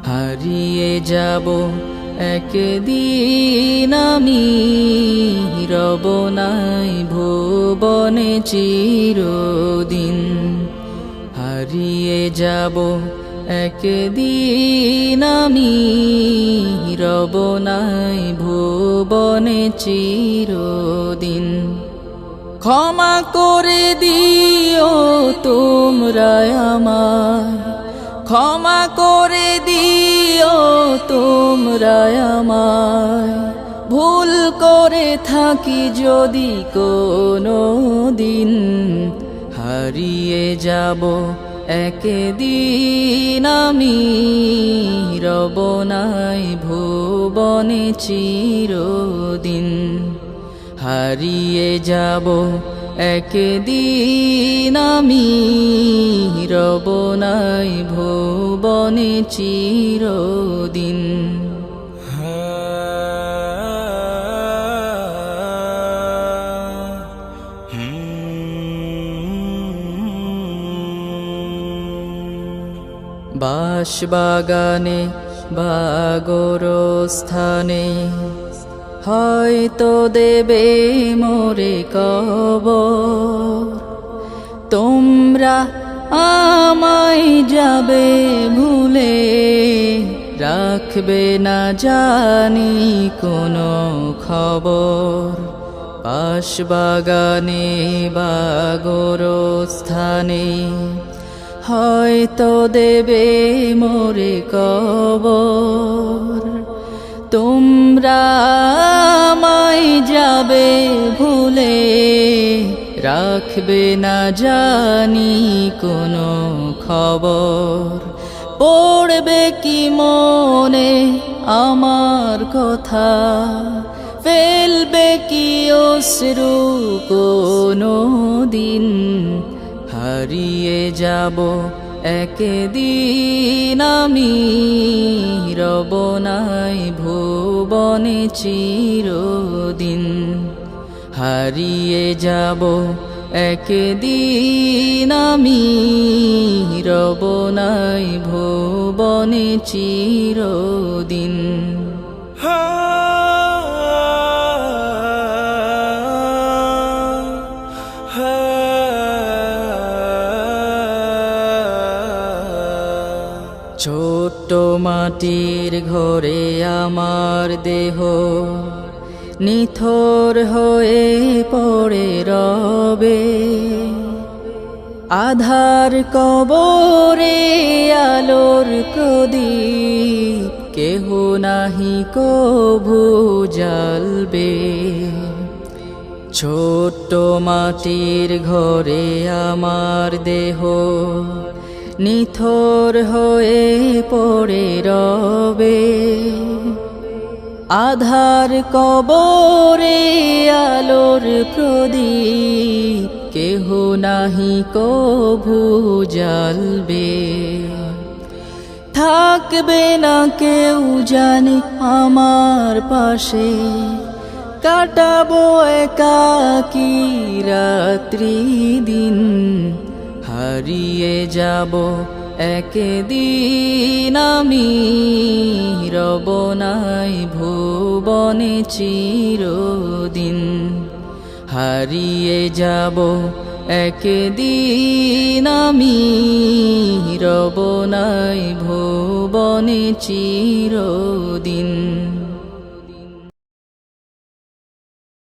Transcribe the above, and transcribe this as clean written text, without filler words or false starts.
হারিয়ে যাব একদিন আমি, রব নাই ভুবনে চিরদিন। হারিয়ে যাব একদিন আমি, রব নাই ভুবনে চিরদিন। ক্ষমা করে দিও তোমরা আমায়, ক্ষমা করে দিও তোমরা আমায়, ভুল করে থাকি যদি কোনো দিন। হারিয়ে যাব একদিন আমি, রব নাই ভুবনে চিরদিন। হারিয়ে যাব একদিন আমি, রব নাই ভুবনে চিরদিন। বাঁশবাগানে বা গোরস্থানে হয়তো দেবে মোরে কবর। তোমরা আমায় যাবে ভুলে, রাখবে না জানি কোনো খবর। বাঁশবাগানে বা গোরস্থানে হয়তো দেবে মোরে কবর। তোমরা আমায় যাবে ভুলে, রাখবে না জানি কোনো খবর। পড়বে কি মনে আমার কথা, ফেলবে কি অশ্রু কোনো দিন। হারিয়ে যাব একদিন আমি, রব নাই ভুবনে চিরদিন। হারিয়ে যাব একদিন আমি, রব নাই ভুবনে চিরদিন। ছোট্ট মাটির ঘরে আমার দেহ নিথর হয়ে পড়ে রবে। আধার কবরে আলোর প্রদীপ কেহ নাহি কভু জ্বালবে। ছোট্ট মাটির ঘরে আমার দেহ নিথর হয়ে পড়ে রবে। আধার কবরে আলোর প্রদীপ কেহ নাহি কভু জ্বালবে। থাকবে না কেউ জানি আমার পাশে, কাটাবো একাকী রাত্রি দিন। হারিয়ে যাব একদিন আমি, রব নাই ভুবনে চিরদিন। হারিয়ে যাব একদিন আমি, রব নাই ভুবনে চিরদিন।